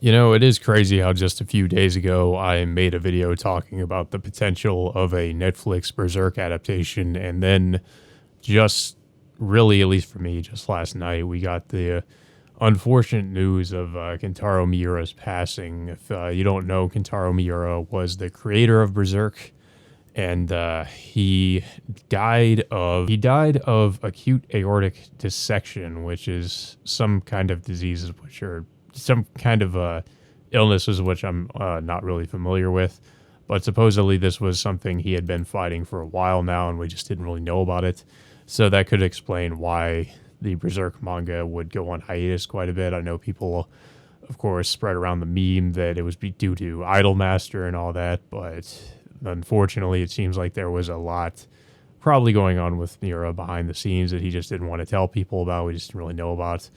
It is crazy how just a few days ago I made a video talking about the potential of a Netflix Berserk adaptation, and then just really, at least for me, just last night, we got the unfortunate news of Kentaro Miura's passing. If you don't know, Kentaro Miura was the creator of Berserk, and he died of acute aortic dissection, which is some kind of diseases which are some kind of illnesses which I'm not really familiar with. But supposedly this was something he had been fighting for a while now, and we just didn't really know about it. So that could explain why the Berserk manga would go on hiatus quite a bit. I know people, of course, spread around the meme that it was due to Idolmaster and all that, but unfortunately it seems like there was a lot probably going on with Miura behind the scenes that he just didn't want to tell people about. We just didn't really know about.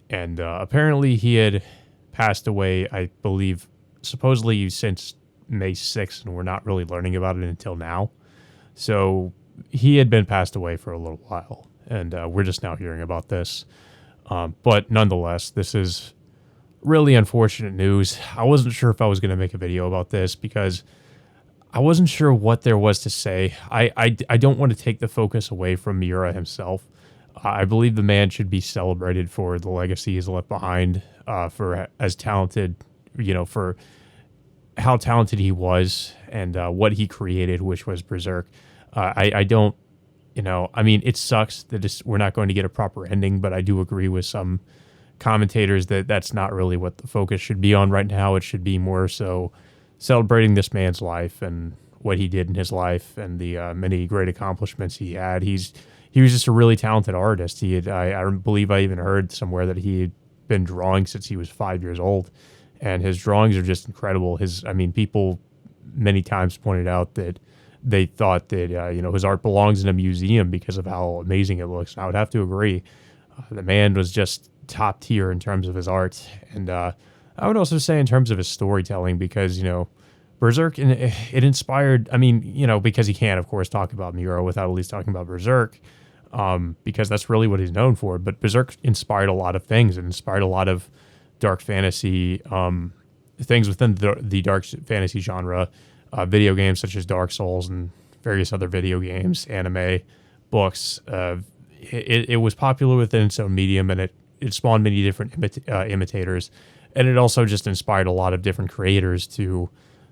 And apparently he had passed away, I believe, supposedly since May 6th, and we're not really learning about it until now. So he had been passed away for a little while, and we're just now hearing about this. But nonetheless, this is really unfortunate news. I wasn't sure if I was going to make a video about this because I wasn't sure what there was to say. I don't want to take the focus away from Miura himself. I believe the man should be celebrated for the legacy he's left behind, for as talented, for how talented he was and what he created, which was Berserk. I don't, I mean, it sucks that we're not going to get a proper ending, but I do agree with some commentators that that's not really what the focus should be on right now. It should be more so celebrating this man's life and what he did in his life and the many great accomplishments he had. He was just a really talented artist. I believe I even heard somewhere that he had been drawing since he was 5 years old, and his drawings are just incredible. People many times pointed out that they thought that his art belongs in a museum because of how amazing it looks. And I would have to agree. The man was just top tier in terms of his art, and I would also say in terms of his storytelling, because Berserk, it inspired. Because he can't, of course, talk about Miura without at least talking about Berserk. Because that's really what he's known for. But Berserk inspired a lot of things. It inspired a lot of dark fantasy things within the dark fantasy genre, video games such as Dark Souls and various other video games, anime, books. It was popular within its own medium, and it spawned many different imitators. And it also just inspired a lot of different creators to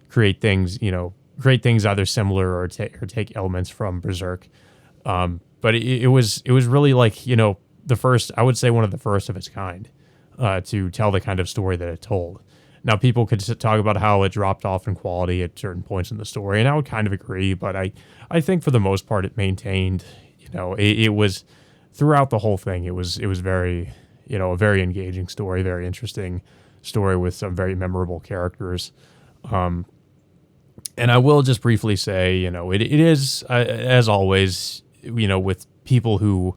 create things either similar or take elements from Berserk. But it was really like, the first, I would say one of the first of its kind, to tell the kind of story that it told. Now, people could talk about how it dropped off in quality at certain points in the story, and I would kind of agree, but I think for the most part it maintained, it was, throughout the whole thing, it was very, a very engaging story, very interesting story with some very memorable characters. And I will just briefly say, it is, as always, with people who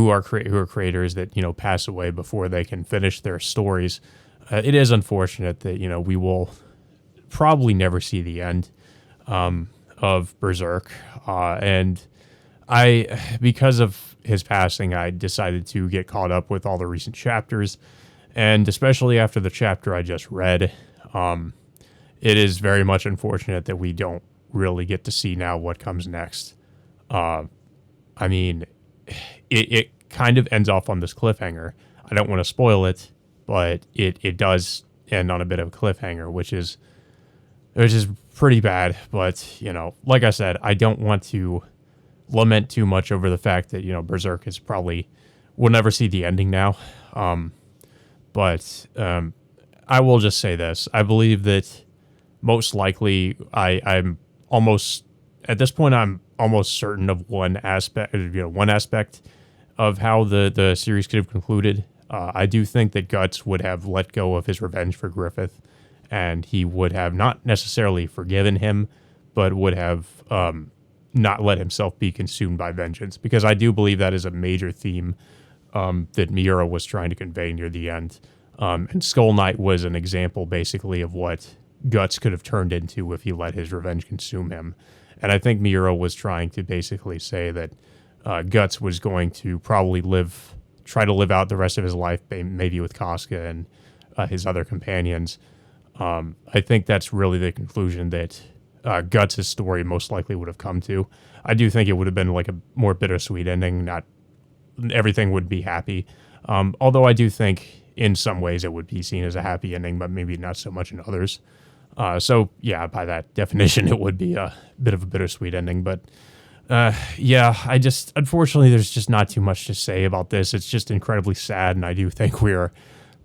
are creators that pass away before they can finish their stories, it is unfortunate that we will probably never see the end of Berserk. And because of his passing, I decided to get caught up with all the recent chapters, and especially after the chapter I just read, it is very much unfortunate that we don't really get to see now what comes next. It kind of ends off on this cliffhanger. I don't want to spoil it, but it does end on a bit of a cliffhanger, which is pretty bad. But, like I said, I don't want to lament too much over the fact that, Berserk is probably, we'll never see the ending now. But I will just say this. I believe that most likely I'm almost, at this point, I'm almost certain of one aspect of how the series could have concluded. I do think that Guts would have let go of his revenge for Griffith, and he would have not necessarily forgiven him, but would have not let himself be consumed by vengeance, because I do believe that is a major theme that Miura was trying to convey near the end. And Skull Knight was an example, basically, of what Guts could have turned into if he let his revenge consume him. And I think Miura was trying to basically say that Guts was going to probably try to live out the rest of his life, maybe with Casca, and his other companions. I think that's really the conclusion that Guts' story most likely would have come to. I do think it would have been like a more bittersweet ending. Not everything would be happy. Although I do think in some ways it would be seen as a happy ending, but maybe not so much in others. So yeah, by that definition, it would be a bit of a bittersweet ending. But yeah, unfortunately, there's just not too much to say about this. It's just incredibly sad, and I do think we're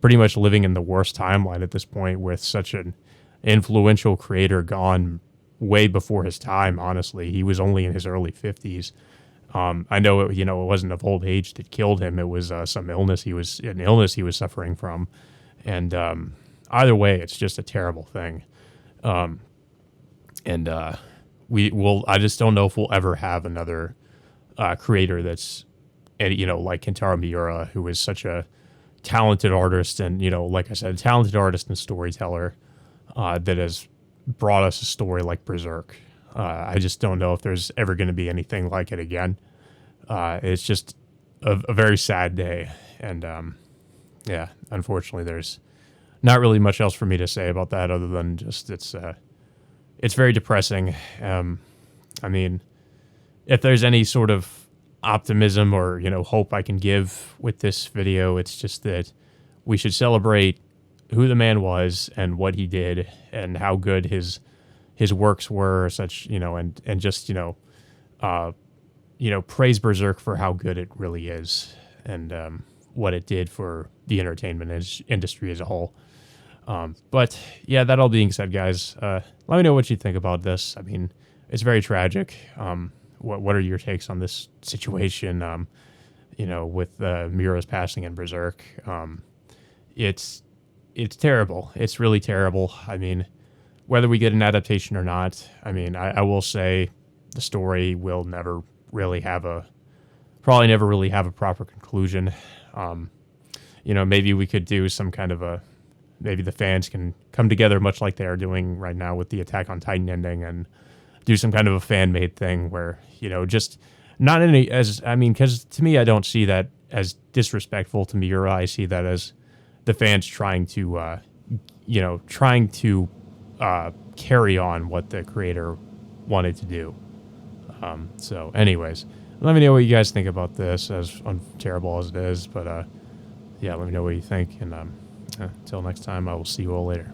pretty much living in the worst timeline at this point with such an influential creator gone way before his time. Honestly, he was only in his early 50s. I know it wasn't of old age that killed him. It was some illness he was suffering from, and either way, it's just a terrible thing. And I just don't know if we'll ever have another creator that's, like Kentaro Miura, who is such a talented artist and, like I said, a talented artist and storyteller that has brought us a story like Berserk. I just don't know if there's ever going to be anything like it again. It's just a very sad day. And yeah, unfortunately, there's not really much else for me to say about that other than just it's very depressing. I mean, if there's any sort of optimism or, hope I can give with this video, it's just that we should celebrate who the man was and what he did and how good his works were, such, and just, praise Berserk for how good it really is and what it did for the entertainment industry as a whole. But yeah, that all being said, guys, let me know what you think about this. I mean, it's very tragic. What are your takes on this situation? With Miura's passing in Berserk, it's terrible. It's really terrible. I mean, whether we get an adaptation or not, I mean, I will say the story will probably never really have a proper conclusion. Maybe we could do some kind of maybe the fans can come together much like they are doing right now with the Attack on Titan ending and do some kind of a fan-made thing where, just not because to me, I don't see that as disrespectful to Miura. I see that as the fans trying to carry on what the creator wanted to do. So anyways, let me know what you guys think about this, as terrible as it is. But yeah, let me know what you think. And until next time, I will see you all later.